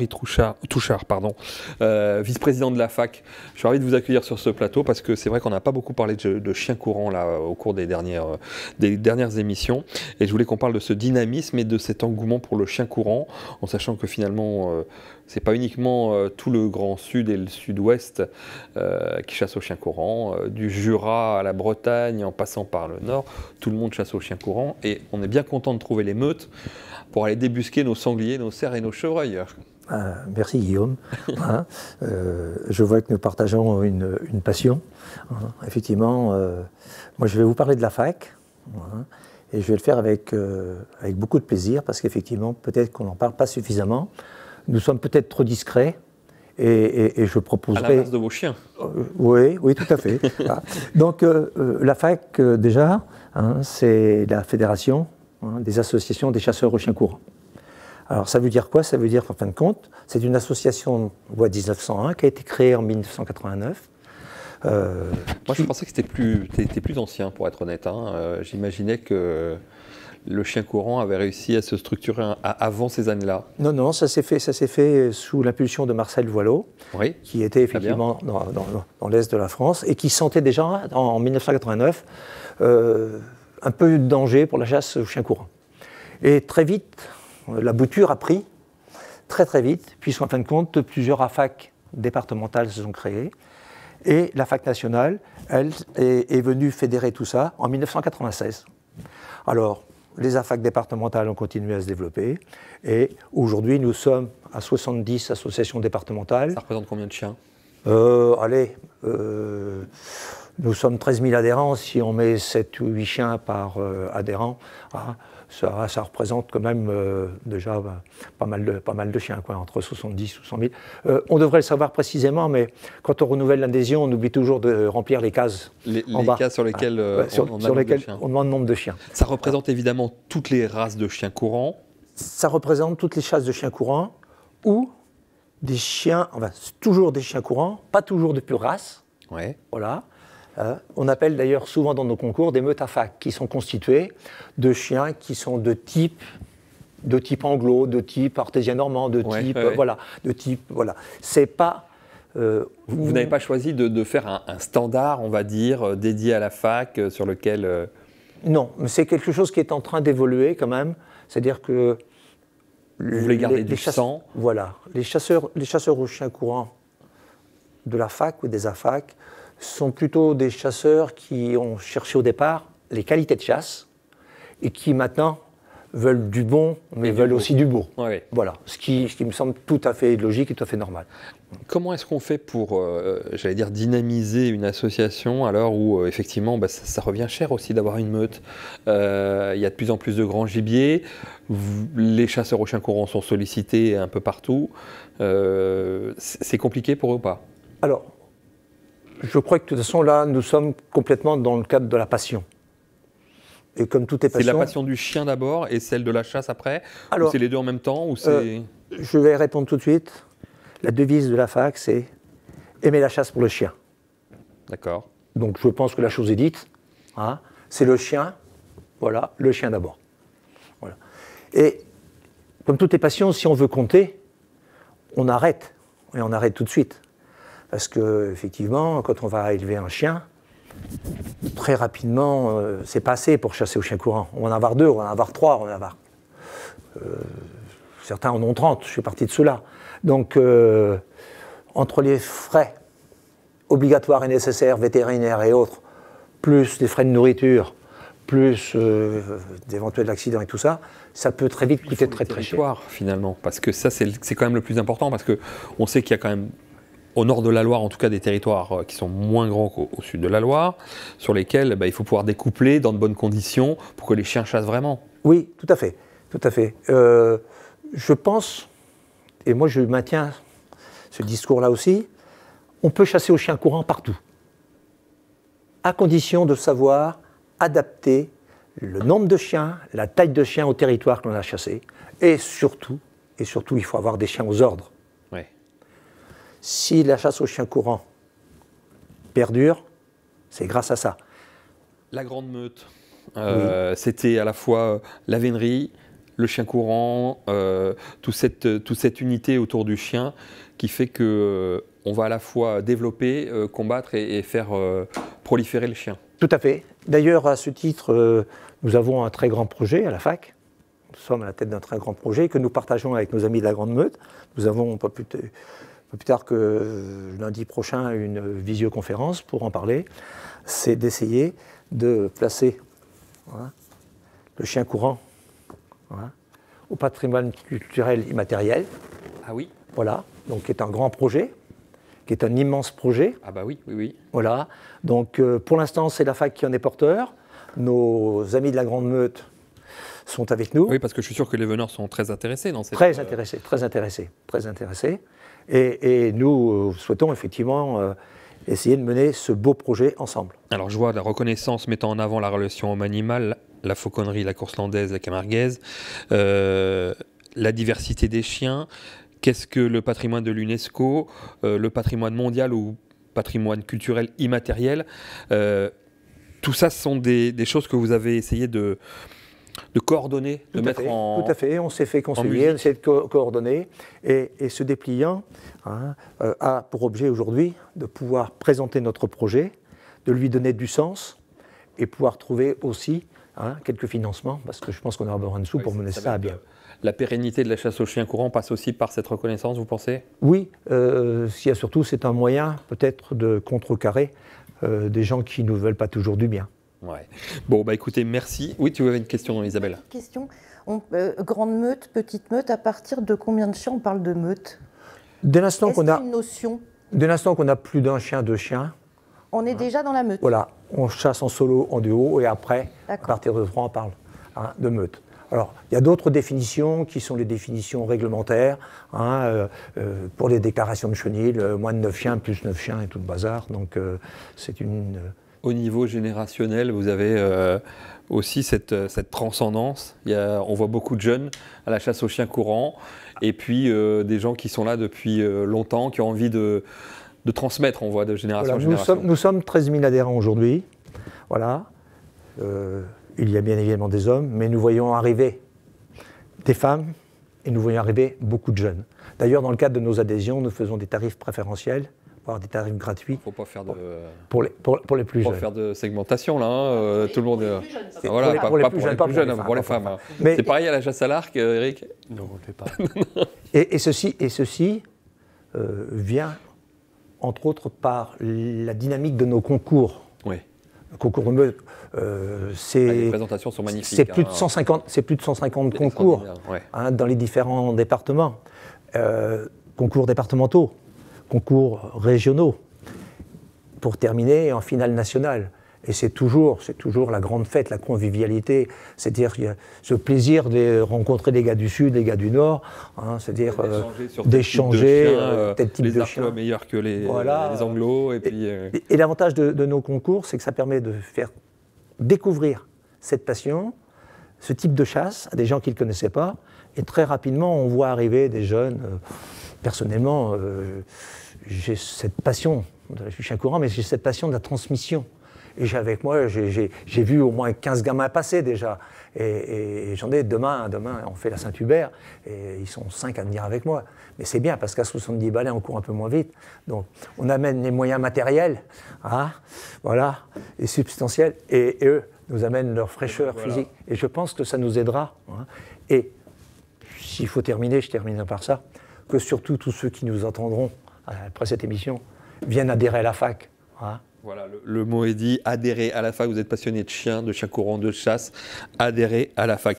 Henri Touchard, pardon, vice-président de la fac. Je suis ravi de vous accueillir sur ce plateau parce que c'est vrai qu'on n'a pas beaucoup parlé de chiens courants là, au cours des dernières émissions. Et je voulais qu'on parle de ce dynamisme et de cet engouement pour le chien courant, en sachant que finalement, c'est pas uniquement tout le Grand Sud et le Sud-Ouest qui chassent au chien courant. Du Jura à la Bretagne, en passant par le Nord, tout le monde chasse au chien courant. Et on est bien content de trouver les meutes pour aller débusquer nos sangliers, nos cerfs et nos chevreuils. Merci Guillaume. Je vois que nous partageons une passion. Effectivement, moi je vais vous parler de la fac, et je vais le faire avec beaucoup de plaisir parce qu'effectivement, peut-être qu'on n'en parle pas suffisamment. Nous sommes peut-être trop discrets et je proposerai... À l'inverse de vos chiens. Oui, tout à fait. Donc la fac, déjà, c'est la fédération des associations des chasseurs aux chiens courants. Alors ça veut dire quoi? Ça veut dire qu'en fin de compte, c'est une association loi 1901 qui a été créée en 1989. Moi je pensais que t'étais plus ancien pour être honnête. J'imaginais que le chien courant avait réussi à se structurer avant ces années-là. Non, ça s'est fait sous l'impulsion de Marcel Voileau, oui, qui était effectivement dans l'Est de la France et qui sentait déjà en 1989 un peu de danger pour la chasse au chien courant. Et très vite, la bouture a pris très vite, puisqu'en fin de compte, plusieurs AFAC départementales se sont créées. Et la FAC nationale, elle, est venue fédérer tout ça en 1996. Alors, les AFAC départementales ont continué à se développer. Et aujourd'hui, nous sommes à 70 associations départementales. Ça représente combien de chiens? Nous sommes 13 000 adhérents. Si on met 7 ou 8 chiens par adhérent, ça représente quand même déjà pas mal de chiens, entre 70 ou 100 000. On devrait le savoir précisément, mais quand on renouvelle l'adhésion, on oublie toujours de remplir les cases en bas. Cases sur lesquelles on demande le nombre de chiens. Ça représente évidemment toutes les races de chiens courants. Ça représente toutes les chasses de chiens courants ou des chiens, toujours des chiens courants, pas toujours de pure race. Ouais. Voilà. On appelle d'ailleurs souvent dans nos concours des meutes à fac qui sont constituées de chiens qui sont de type anglo, de type artésien normand, de type. C'est pas. Vous n'avez pas choisi de faire un standard, on va dire, dédié à la fac, sur lequel. Non, mais c'est quelque chose qui est en train d'évoluer quand même. C'est-à-dire que. Vous voulez garder du sang. Voilà. Les chasseurs aux chiens courants de la fac ou des AFAC sont plutôt des chasseurs qui ont cherché au départ les qualités de chasse et qui maintenant veulent du bon, mais veulent aussi du beau. Ouais. Voilà, ce qui me semble tout à fait logique et tout à fait normal. Comment est-ce qu'on fait pour, j'allais dire, dynamiser une association à l'heure où, effectivement, ça revient cher aussi d'avoir une meute. Il y a de plus en plus de grands gibiers. Les chasseurs aux chiens courants sont sollicités un peu partout. C'est compliqué pour eux ou pas? Alors, je crois que de toute façon, là, nous sommes complètement dans le cadre de la passion. Et comme tout est passion... C'est la passion du chien d'abord et celle de la chasse après? Ou c'est les deux en même temps ou je vais répondre tout de suite. La devise de la fac, c'est « aimer la chasse pour le chien ». D'accord. Donc je pense que la chose est dite. C'est le chien, voilà, le chien d'abord. Voilà. Et comme tout est passion, si on veut compter, on arrête. Et on arrête tout de suite. Parce qu'effectivement, quand on va élever un chien, très rapidement, c'est pas assez pour chasser au chien courant. On va en avoir 2, on va en avoir 3, on va en avoir... certains en ont 30, je fais partie de ceux-là. Donc, entre les frais obligatoires et nécessaires, vétérinaires et autres, plus les frais de nourriture, plus d'éventuels accidents et tout ça, ça peut très vite coûter très cher. Finalement, parce que ça, c'est quand même le plus important, parce qu'on sait qu'il y a quand même, au nord de la Loire, en tout cas, des territoires qui sont moins grands qu'au sud de la Loire, sur lesquels il faut pouvoir découpler dans de bonnes conditions pour que les chiens chassent vraiment. Oui, tout à fait. Tout à fait. Je pense, et moi je maintiens ce discours-là aussi, on peut chasser au chien courant partout, à condition de savoir adapter le nombre de chiens, la taille de chien au territoire que l'on a chassé, et surtout, il faut avoir des chiens aux ordres. Ouais. Si la chasse au chien courant perdure, c'est grâce à ça. La grande meute, oui. C'était à la fois la vénerie, le chien courant, toute cette unité autour du chien qui fait que on va à la fois développer, combattre et faire proliférer le chien. Tout à fait. D'ailleurs, à ce titre, nous avons un très grand projet à la fac. Nous sommes à la tête d'un très grand projet que nous partageons avec nos amis de la Grande Meute. Nous avons pas plus tard que lundi prochain une visioconférence pour en parler. C'est d'essayer de placer le chien courant au patrimoine culturel immatériel. Ah oui. Voilà, donc qui est un grand projet, qui est un immense projet. Ah bah oui, oui, oui. Voilà, donc pour l'instant c'est la fac qui en est porteur. Nos amis de la Grande Meute sont avec nous. Oui, parce que je suis sûr que les veneurs sont très intéressés dans cette... Très intéressés. Et nous souhaitons effectivement essayer de mener ce beau projet ensemble. Alors je vois la reconnaissance mettant en avant la relation homme-animal, la fauconnerie, la course landaise, la camarguaise, la diversité des chiens. Qu'est-ce que le patrimoine de l'UNESCO, le patrimoine mondial ou patrimoine culturel immatériel, tout ça, ce sont des choses que vous avez essayé de coordonner, de mettre en... Tout à fait, on s'est fait conseiller, on s'est coordonner, et ce dépliant a pour objet aujourd'hui de pouvoir présenter notre projet, de lui donner du sens, et pouvoir trouver aussi quelques financements, parce que je pense qu'on aura besoin de sous pour mener ça à bien. La pérennité de la chasse au chien courant passe aussi par cette reconnaissance, vous pensez? Oui, ce qu'il y a surtout, c'est un moyen peut-être de contrecarrer des gens qui ne nous veulent pas toujours du bien. Ouais. Bon, bah écoutez, merci. Oui, tu avais une question, Isabelle. Question. Grande meute, petite meute, à partir de combien de chiens on parle de meute? Dès l'instant qu'on a une notion? Dès l'instant qu'on a plus d'un chien, deux chiens, on est déjà dans la meute. Voilà, on chasse en solo, en duo, et après, à partir de 3, on parle de meute. Alors, il y a d'autres définitions qui sont les définitions réglementaires, pour les déclarations de chenil, moins de 9 chiens, plus 9 chiens et tout le bazar. Donc, c'est une... Au niveau générationnel, vous avez aussi cette transcendance. On voit beaucoup de jeunes à la chasse aux chiens courants, et puis des gens qui sont là depuis longtemps, qui ont envie de transmettre, on voit de génération en génération. Nous sommes 13 000 adhérents aujourd'hui. Voilà. Il y a bien évidemment des hommes, mais nous voyons arriver des femmes et nous voyons arriver beaucoup de jeunes. D'ailleurs, dans le cadre de nos adhésions, nous faisons des tarifs préférentiels, voire des tarifs gratuits. Il ne faut pas faire de... Pour les plus jeunes. Pas faire de segmentation, là. Tout le monde... Voilà, pas pour les plus jeunes, pour les femmes. C'est pareil à la chasse à l'arc, Eric? Non, on ne fait pas. Et ceci vient, entre autres, par la dynamique de nos concours. Oui. Le concours de meute, les présentations sont magnifiques. C'est plus de 150 concours dans les différents départements. Concours départementaux, concours régionaux, pour terminer en finale nationale. Et c'est toujours la grande fête, la convivialité. C'est-à-dire qu'il y a ce plaisir de rencontrer des gars du Sud, des gars du Nord, c'est-à-dire d'échanger tel type de chien. Les Artois meilleurs que les Anglos. Et l'avantage de nos concours, c'est que ça permet de faire découvrir cette passion, ce type de chasse, à des gens qui ne le connaissaient pas. Et très rapidement, on voit arriver des jeunes. Personnellement, j'ai cette passion, je suis chien courant, mais j'ai cette passion de la transmission. Et j'ai avec moi, j'ai vu au moins 15 gamins passer déjà. Et j'en ai demain, on fait la Saint-Hubert, et ils sont 5 à venir avec moi. Mais c'est bien, parce qu'à 70 balais, on court un peu moins vite. Donc, on amène les moyens matériels, voilà, et substantiels, et eux nous amènent leur fraîcheur physique. Et je pense que ça nous aidera. Et s'il faut terminer, je terminerai par ça, que surtout tous ceux qui nous entendront après cette émission viennent adhérer à la fac. Voilà, le mot est dit, adhérez à la fac, vous êtes passionné de chiens courants, de chasse, adhérez à la fac.